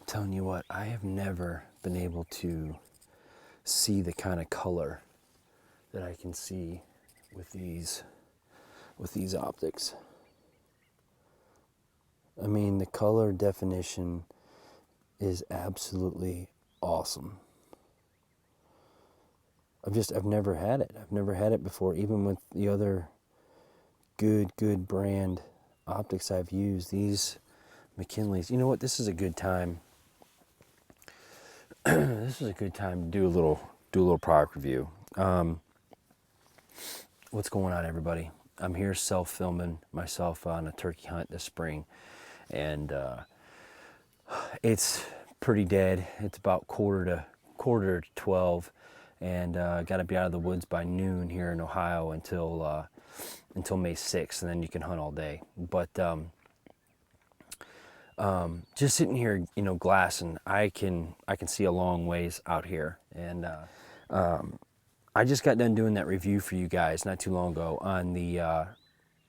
Telling you what, I have never been able to see the kind of color that I can see with these optics. I mean, the color definition is absolutely awesome. I've never had it. I've never had it before, even with the other good brand optics I've used. These McKinleys, you know what, this is a good time. This is a good time to do a little product review. What's going on, everybody? I'm here self-filming myself on a turkey hunt this spring, and it's pretty dead. It's about quarter to 12, and got to be out of the woods by noon here in Ohio until May 6th, and then you can hunt all day. But just sitting here, you know, glassing, I can see a long ways out here, and I just got done doing that review for you guys not too long ago on the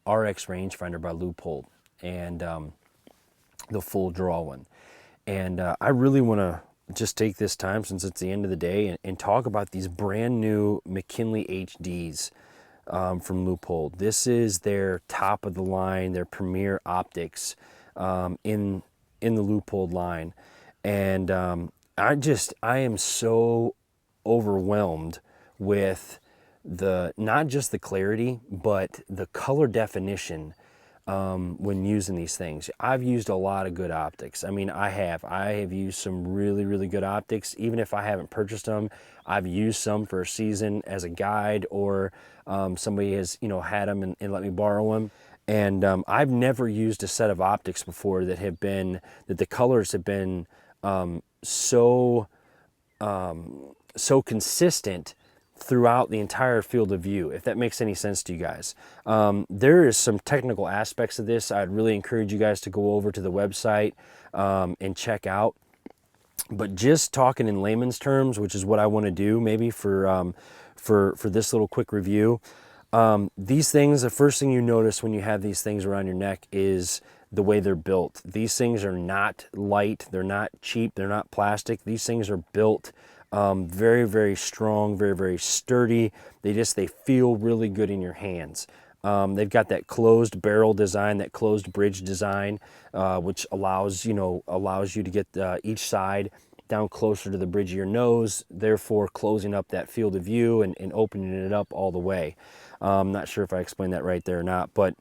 RX rangefinder by Leupold, and the full draw one. And I really want to just take this time, since it's the end of the day, and talk about these brand new McKinley HDs from Leupold. This is their top of the line, their premier optics in the Leupold line, and I am so overwhelmed with not just the clarity, but the color definition when using these things. I've used a lot of good optics. I mean, I have used some really good optics. Even if I haven't purchased them, I've used some for a season as a guide, or somebody has, you know, had them and let me borrow them. And I've never used a set of optics before that the colors have been so consistent throughout the entire field of view, if that makes any sense to you guys. There is some technical aspects of this I'd really encourage you guys to go over to the website and check out. But just talking in layman's terms, which is what I want to do maybe for this little quick review. These things, the first thing you notice when you have these things around your neck is the way they're built. These things are not light, they're not cheap, they're not plastic. These things are built very strong, very sturdy. They feel really good in your hands. They've got that closed barrel design, that closed bridge design, which allows you to get each side down closer to the bridge of your nose, therefore closing up that field of view and opening it up all the way. I'm not sure if I explained that right there or not, but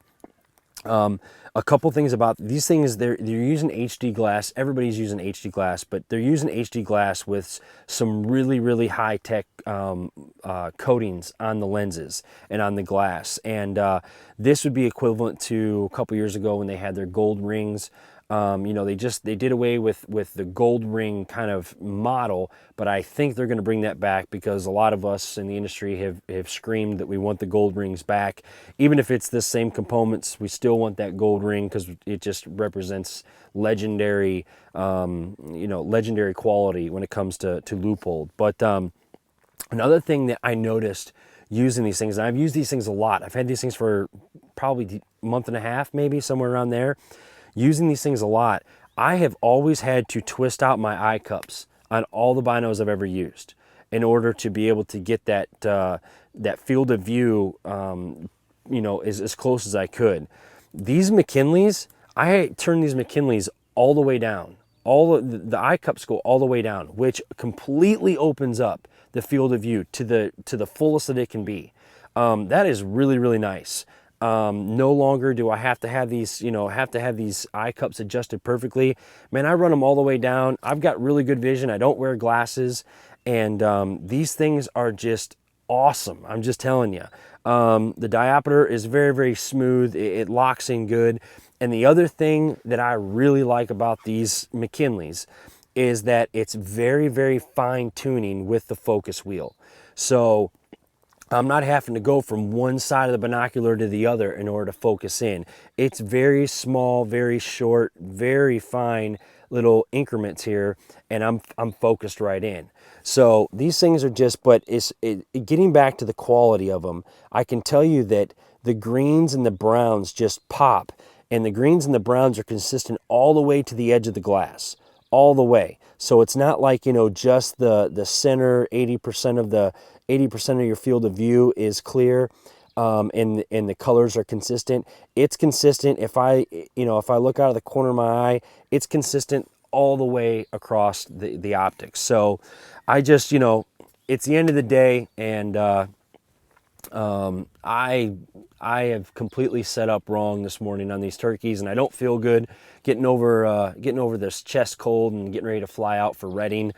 a couple things about these things. They're using HD glass. Everybody's using HD glass, but they're using HD glass with some really high-tech coatings on the lenses and on the glass. And this would be equivalent to a couple years ago when they had their gold rings. You know, they did away with the gold ring kind of model, but I think they're going to bring that back, because a lot of us in the industry have screamed that we want the gold rings back. Even if it's the same components, we still want that gold ring, because it just represents legendary, legendary quality when it comes to Leupold. But another thing that I noticed using these things, and I've used these things a lot. I've had these things for probably a month and a half, maybe somewhere around there. Using these things a lot, I have always had to twist out my eye cups on all the binos I've ever used in order to be able to get that field of view, as close as I could. These McKinleys, I turn these McKinleys all the way down. The eye cups go all the way down, which completely opens up the field of view to the fullest that it can be. That is really nice. No longer do I have to have these, you know, have to have these eye cups adjusted perfectly. Man, I run them all the way down. I've got really good vision. I don't wear glasses, and these things are just awesome. I'm just telling you. The diopter is very, very smooth. It locks in good. And the other thing that I really like about these McKinleys is that it's very, very fine tuning with the focus wheel. So I'm not having to go from one side of the binocular to the other in order to focus in. It's very small, very short, very fine little increments here, and I'm focused right in. So these things are just, but getting back to the quality of them, I can tell you that the greens and the browns just pop, and the greens and the browns are consistent all the way to the edge of the glass, all the way. So it's not like, you know, just the center 80% of the 80% of your field of view is clear, and the colors are consistent. It's consistent. If I look out of the corner of my eye, it's consistent all the way across the optics. So I just, you know, it's the end of the day, and I have completely set up wrong this morning on these turkeys, and I don't feel good getting over this chest cold and getting ready to fly out for Reading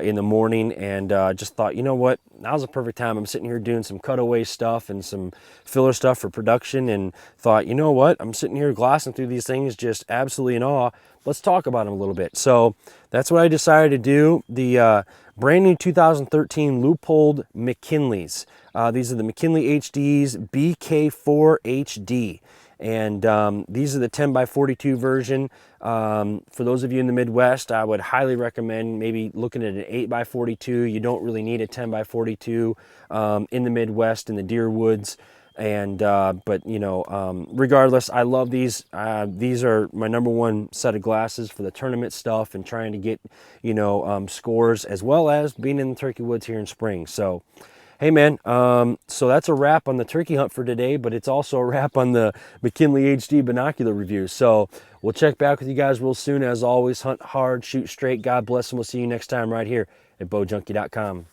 in the morning. And just thought, you know what, now's the perfect time. I'm sitting here doing some cutaway stuff and some filler stuff for production, and thought, you know what, I'm sitting here glassing through these things just absolutely in awe. Let's talk about them a little bit. So that's what I decided to do. The brand new 2013 Leupold McKinleys. These are the McKinley HDs BK4 HD. And these are the 10x42 version. For those of you in the Midwest, I would highly recommend maybe looking at an 8x42. You don't really need a 10x42 in the Midwest, in the deer woods. And but you know, regardless, I love these. These are my #1 set of glasses for the tournament stuff and trying to get, you know, scores, as well as being in the turkey woods here in spring. So hey man, so that's a wrap on the turkey hunt for today, but it's also a wrap on the McKinley HD binocular review. So we'll check back with you guys real soon. As always, hunt hard, shoot straight. God bless, and we'll see you next time right here at bowjunkie.com.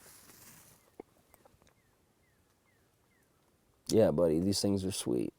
Yeah, buddy, these things are sweet.